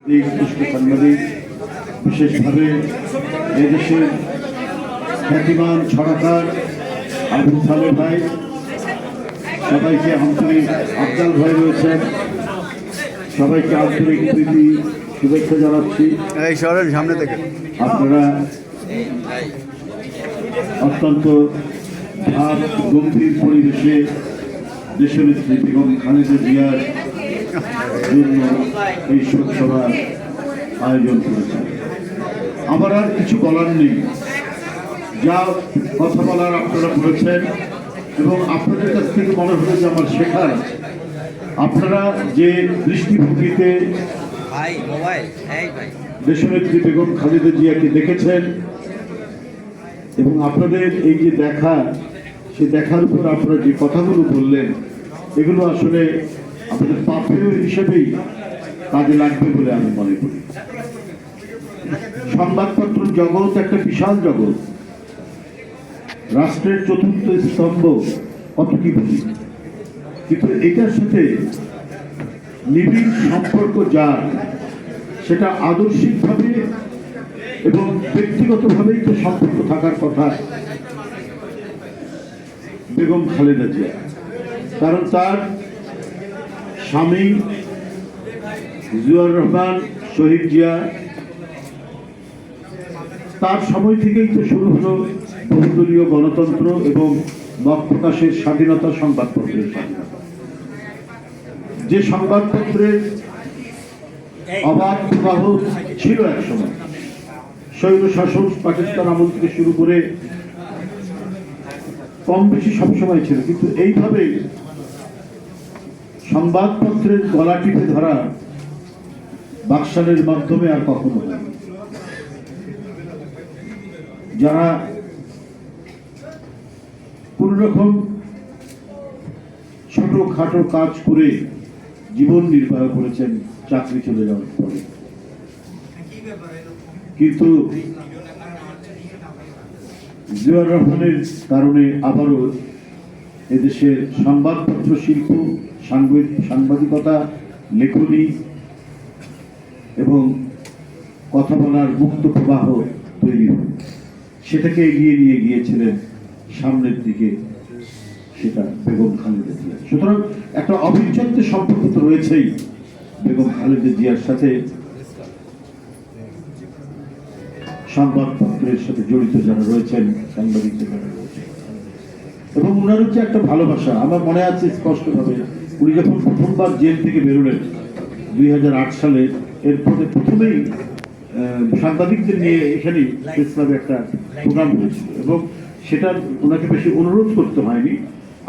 সাংবাদিক, বিশেষভাবে এদেশের খ্যাতিমান ছড়াকার আবুল সালে ভাই, সবাইকে আন্তরিক, আফজাল ভাই রয়েছেন, সবাইকে আন্তরিক প্রীতি শুভেচ্ছা জানাচ্ছি। এই শহরের সামনে থেকে আপনারা অত্যন্ত ভাব গম্ভীর পরিবেশে দেশনেত্রী বেগম খালেদা জিয়ার জন্য এই শোকসভার আয়োজন করেছেন। আমার আর কিছু বলার নেই, যা কথা বলার আপনারা বলেছেন এবং আপনাদের কাছ থেকে মনে হলো যে আমার শেখার আছে। আপনারা যে দৃষ্টিভঙ্গিতে দেশনেত্রী বেগম খালেদা জিয়াকে দেখেছেন এবং আপনাদের এই যে দেখা, সে দেখার উপর আপনারা যে কথাগুলো বললেন, এগুলো আসলে আমাদের পাথেয় হিসেবেই কাজে লাগবে বলে আমি মনে করি। সংবাদপত্র জগৎ একটা বিশাল জগৎ, রাষ্ট্রের চতুর্থ স্তম্ভ, কত কি বলি, কিন্তু এটার সাথে নিবিড় সম্পর্ক যার, সেটা আদর্শিকভাবে এবং ব্যক্তিগতভাবেই তো সম্পর্ক থাকার কথা বেগম খালেদা জিয়া। কারণ তার স্বামী জিয়াউর রহমান শহীদ জিয়া, তার সময় থেকেই তো শুরু হলো বহুদলীয় গণতন্ত্র এবং মত প্রকাশের স্বাধীনতা, সংবাদপত্রের স্বাধীনতা। যে সংবাদপত্রের অবাধ প্রবাহ ছিল এক সময়, স্বৈর শাসন পাকিস্তান আমল থেকে শুরু করে কম বেশি সবসময় ছিল, কিন্তু এইভাবে সংবাদপত্রের গলা টিপে ধরা বাকশালের মাধ্যমে আর কখনো হয়। যারা কোন রকম ছোটখাটো কাজ করে জীবন নির্বাহ করেছেন চাকরি চলে যাওয়ার পরে, কিন্তু জিয়াউর রহমানের কারণে আবারও এদেশের সংবাদপত্র শিল্প, সাংবাদিকতা, লেখনী এবং কথা বলার মুক্ত প্রবাহ তৈরি হয়। সেটাকে এগিয়ে নিয়ে গিয়েছিলেন সামনের দিকে, সেটা বেগম খালেদা জিয়া। সুতরাং একটা অবিচ্ছেদ্য সম্পর্ক তো রয়েছেই বেগম খালেদা জিয়ার সাথে, সংবাদপত্রের সাথে জড়িত যারা রয়েছেন, সাংবাদিক যারা রয়েছেন, এবং ওনার হচ্ছে একটা ভালোবাসা। আমার মনে আছে স্পষ্টভাবে, উনি যখন প্রথমবার জেল থেকে বেরোলেন 2008 সালে, এরপরে প্রথমেই সাংবাদিকদের নিয়ে এখানে প্রেস ক্লাবে একটা প্রোগ্রাম হয়েছিল এবং সেটা ওনাকে বেশি অনুরোধ করতে হয়নি,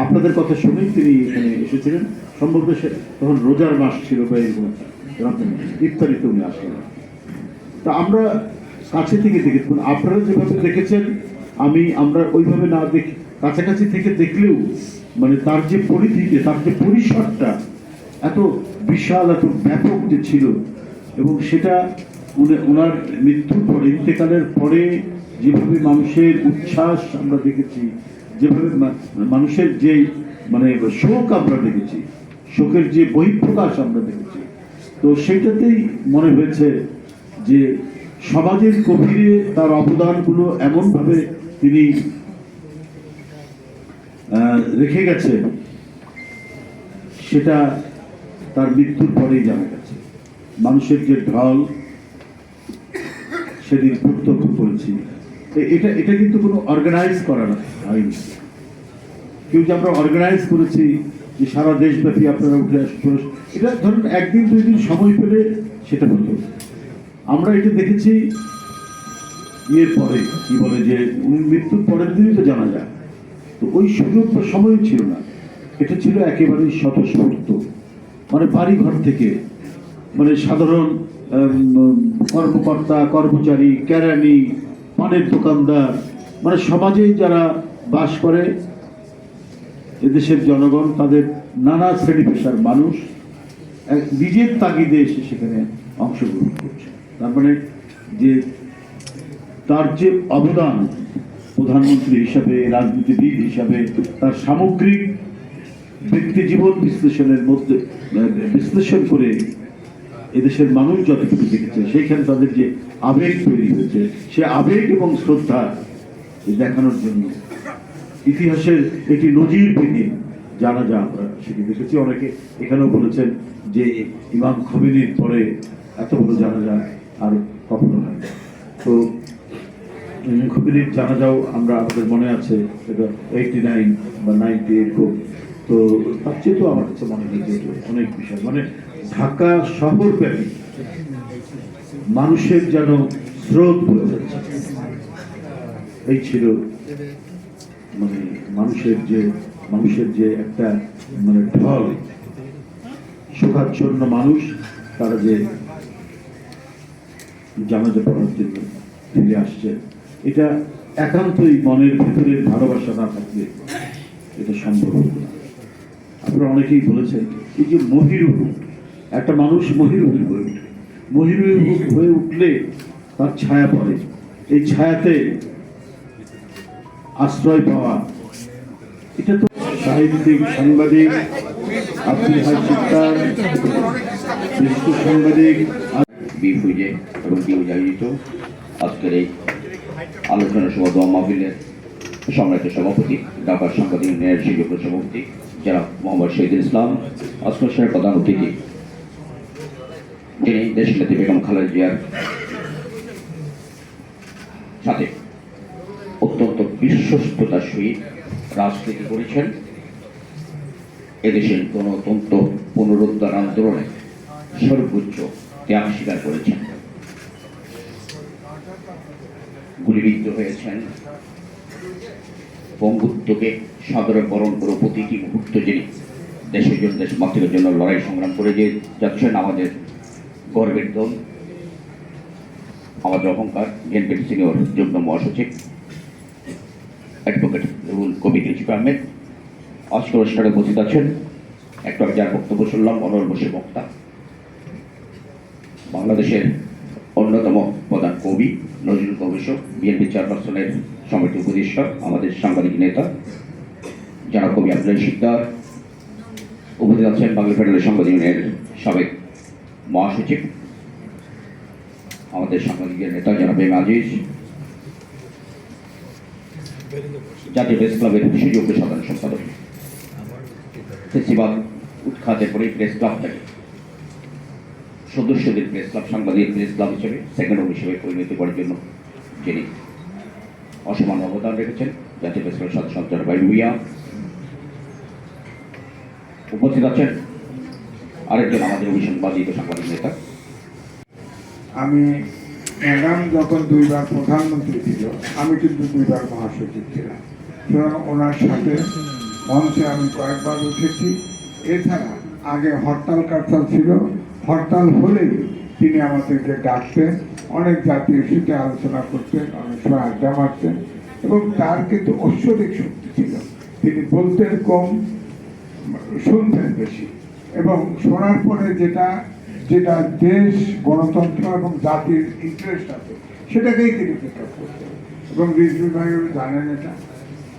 আপনাদের কথা শুনেই তিনি এখানে এসেছিলেন। সম্ভবত তখন রোজার মাস ছিল বা এরকম ইফতারিতে উনি আসলেন। তা আমরা কাছে থেকে দেখেছি, আপনারা যেভাবে দেখেছেন, আমরা ওইভাবে না দেখি, কাছাকাছি থেকে দেখলেও মানে তার যে পরিধিতে, তার যে পরিসরটা এত বিশাল, এত ব্যাপক যে ছিল, এবং সেটা ওনার মৃত্যুর পরে, ইন্তেকালের পরে যেভাবে মানুষের উচ্ছ্বাস আমরা দেখেছি, যেভাবে মানুষের যে মানে শোক আমরা দেখেছি, শোকের যে বহিঃপ্রকাশ আমরা দেখেছি, তো সেইটাতেই মনে হয়েছে যে সমাজের গভীরে তার অবদানগুলো এমনভাবে তিনি রেখে গেছেন, সেটা তার মৃত্যুর পরেই জানা গেছে। মানুষের যে ঢল সেদিন প্রত্যক্ষ করেছি। এটা কিন্তু কোনো অর্গানাইজ করা হয়নি, কেউ যে আমরা অর্গানাইজ করেছি যে সারা দেশব্যাপী আপনারা উঠে আসতে, এটা ধরুন একদিন দুই দিন সময় পেলে সেটা হতো। আমরা এটা দেখেছি ইয়ের পরে, কি বলে যে মৃত্যুর পরের দিনই তো জানা যায়, তো ওই সুযোগ বা সময় ছিল না। এটা ছিল একেবারেই স্বতঃস্ফূর্ত, মানে বাড়ি ঘর থেকে, মানে সাধারণ কর্মকর্তা, কর্মচারী, কেরানি, পানের দোকানদার, মানে সমাজে যারা বাস করে, এদেশের জনগণ, তাদের নানা শ্রেণী পেশার মানুষ নিজের তাগিদে এসে সেখানে অংশগ্রহণ করছে। তার মানে যে তার যে অবদান প্রধানমন্ত্রী হিসাবে, রাজনীতিবিদ হিসাবে, তার সামগ্রিক ব্যক্তি জীবন বিশ্লেষণ করে এদেশের মানুষ যতটুকু দেখেছে সেইখানে তাদের যে আবেগ তৈরি হয়েছে, সে আবেগ এবং শ্রদ্ধা দেখানোর জন্য ইতিহাসের একটি নজিরবিহীন জানাজা আমরা সেটি দেখেছি। অনেকে এখানেও বলেছেন যে ইমাম খোমেনির পরে এত বড় জানাজা আর কখনো হয়। তো ইমাম খোমেনির জানাজাও আমরা আমাদের মনে আছে, এটা 89 বা 90 এরকম। তো তার চেয়ে তো আমার কাছে মনে হয়েছে অনেক বিষয়, মানে ঢাকা শহরব্যাপী মানুষের যেন স্রোত বয়ে যাচ্ছে। এই ছিল মানে মানুষের যে একটা মানে ঢল, শোকাচ্ছন্ন মানুষ, তারা যে জানাজা পড়ার জন্য ফিরে আসছে, এটা একান্তই মনের ভেতরের ভালোবাসা না থাকলে এটা সম্ভব হতো না। আপনারা অনেকেই বলেছেন এই যে মহিরুহ, একটা মানুষ মহিরুহ হয়ে উঠে, মহিরুহ হয়ে উঠলে তার ছায়া পড়ে, এই ছায়াতে আশ্রয় পাওয়া, এটা তো সাহিত্যিক, সাংবাদিক আব্দুল হাই সিকদার, বিশিষ্ট সাংবাদিক বিফুজে এবং বিউজ আয়োজিত আজকের এই আলোচনা সভা দোয়া মাহফিলের সম্মানিত সভাপতি, ঢাকা সাংবাদিক ইউনিয়নের সুযোগ্য সভাপতি যারা মোহাম্মদ শহীদুল ইসলাম, আজকের সাহেব প্রধান অতিথি যিনি দেশনেত্রী বেগম খালেদা জিয়ার সাথে অত্যন্ত বিশ্বস্ততার সহিত রাজনীতি করেছেন, এদেশের গণতন্ত্র পুনরুদ্ধার আন্দোলনে সর্বোচ্চ ত্যাগ স্বীকার করেছেন, গুলিবিদ্ধ হয়েছেন, বঙ্গুত্বকে সাদরে বরণ করে প্রতিটি মুহূর্ত যিনি দেশের জন্য, দেশ মাতৃকার জন্য লড়াই সংগ্রাম করে যে যাচ্ছেন, আমাদের গর্বের দল, আমাদের অহংকার, বিএনপির সিনিয়র যুগ্ম মহাসচিব অ্যাডভোকেট রুহুল কবির রিজভী আহমেদ আজকের অনুষ্ঠানে উপস্থিত আছেন। একটু আগে যার বক্তব্য শুনলাম, অনর্বশী বক্তা, বাংলাদেশের অন্যতম প্রধান কবি, নজরুল গবেষক, বিএনপি চেয়ারপারসনের সমিতি উপদেষ্টা, আমাদের সাংবাদিক নেতা যারা কবি আব্দুল হাই সিকদার, উপস্থিত আছেন বাংলা ফেডারেল সাংবাদিক ইউনিয়নের সাবেক মহাসচিব, আমাদের সাংবাদিকের নেতা জনাব এম আজিজ, জাতীয় প্রেস ক্লাবের সুযোগ্য সাধারণ সম্পাদক, ফেস্টিভাল উৎখাতের পরে প্রেস ক্লাবটাকে সদস্যদের প্রেস ক্লাব, সাংবাদিক প্রেস ক্লাব হিসেবে সেকেন্ড হোম হিসেবে পরিণত করার জন্য যিনি অসমান অবদান রেখেছেন, জাতীয় প্রেস ক্লাবের সদস্য জনাব ভুইয়া, উপস্থিত আছেন আরেকজন আমাদের অভিসংবাদিত সাংবাদিক নেতা। আমি ম্যাডাম যখন 2 বার প্রধানমন্ত্রী ছিল, আমি কিন্তু 2 বার মহাসচিব ছিলাম, সুতরাং ওনার সাথে মঞ্চে আমি কয়েকবার উঠেছি। এছাড়া আগে হরতাল কারতাল ছিল, হরতাল হলেই তিনি আমাদেরকে ডাকতেন, অনেক জাতীয় ইস্যুতে আলোচনা করতেন, অনেক সময় আড্ডা মারতেন, এবং তার কিন্তু ঐশ্বরিক শক্তি ছিল। তিনি বলতেন কম, শুনতেন বেশি, এবং শোনার পরে যেটা যেটা দেশ, গণতন্ত্র এবং জাতির ইন্টারেস্ট আছে সেটাকেই তিনি পিক আপ করতেন, এবং রিজভী ভাইও জানেন এটা।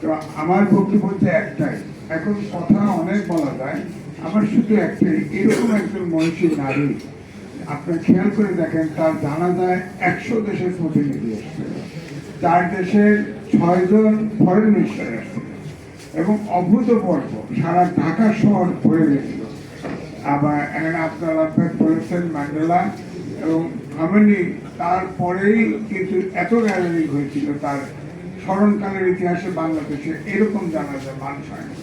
তো আমার বক্তব্য হচ্ছে একটাই, এখন কথা অনেক বলা যায়, আমার শুধু একটাই, এরকম একজন মনীষী নারী আপনার খেয়াল করে দেখেন, তার জানা যায় 100 দেশের প্রতিনিধি এসেছিল, 4 দেশের 6 জন ফরেন মিনিস্টার এসেছিল, এবং অভূতপূর্ব সারা ঢাকা শহর ভরে গেছিল। আবার এখানে আপনারা বলেছেন ম্যান্ডেলা এবং খামেনি, তারপরেই কিন্তু এত গ্যালারি হয়েছিল, তার স্মরণকালের ইতিহাসে বাংলাদেশে এরকম জানা যায় মানুষ হয় না।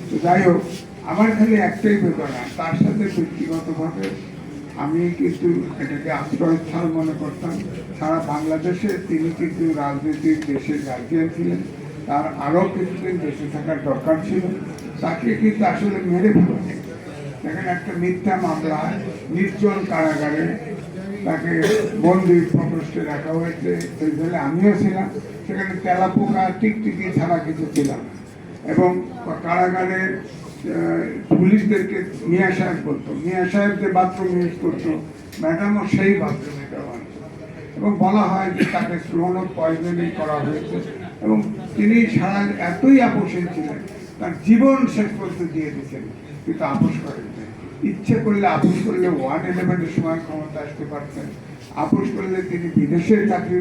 তো যাই হোক, আমার খালি একটাই বেদনা, তার সাথে ব্যক্তিগতভাবে আমি কিন্তু এটাকে আশ্রয়স্থল মনে করতাম। সারা বাংলাদেশে তিনি কিন্তু রাজনীতির দেশের গার্জিয়ান ছিলেন, তার আরও কিছুদিন দেশে থাকার দরকার ছিল, তাকে কিন্তু আসলে মেরে ফেলা। দেখেন, একটা মিথ্যা মামলা, নির্জন কারাগারে তাকে বন্দি প্রকোষ্ঠে রাখা হয়েছে, সেই জেলে আমিও ছিলাম, সেখানে তেলাপোকা টিকটিকি ছাড়া কিছু ছিলাম, এবং কারাগারের পুলিশদেরকে মিয়া সাহেব বলতো, মিয়া সাহেব যে বাথরুম ইউজ করতো, ম্যাডামও সেই বাথরুমে ব্যবহার করতো, এবং বলা হয় যে তাকে স্লোন পয়জনিং করা হয়েছে, এবং তিনি সারা এতই আপোষহীন ছিলেন, তার জীবন শেষ করতে দিয়ে দিয়েছেন, কিন্তু আপোষ করেন। ইচ্ছে করলে আপোষ করলে 111-এর সময় ক্ষমতা আসতে পারতেন, আপোষ করলে তিনি বিদেশে চাকরি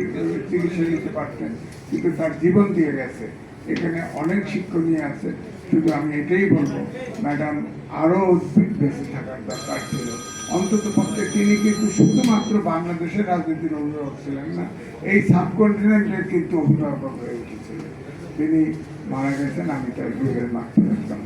চিকিৎসা নিতে পারতেন, কিন্তু তার জীবন দিয়ে গেছে। এখানে অনেক শিক্ষণীয় আছে। শুধু আমি এটাই বলবো, ম্যাডাম আরো বেঁচে থাকার দরকার ছিল। অন্তত পক্ষে তিনি কিন্তু শুধুমাত্র বাংলাদেশের রাজনীতির অভিভাবক ছিলেন না, এই সাবকন্টিনেন্টের কিন্তু অভিভাবক হয়ে উঠেছিলেন। তিনি মারা গেছেন, আমি তার গৃহের মাত্র একদম।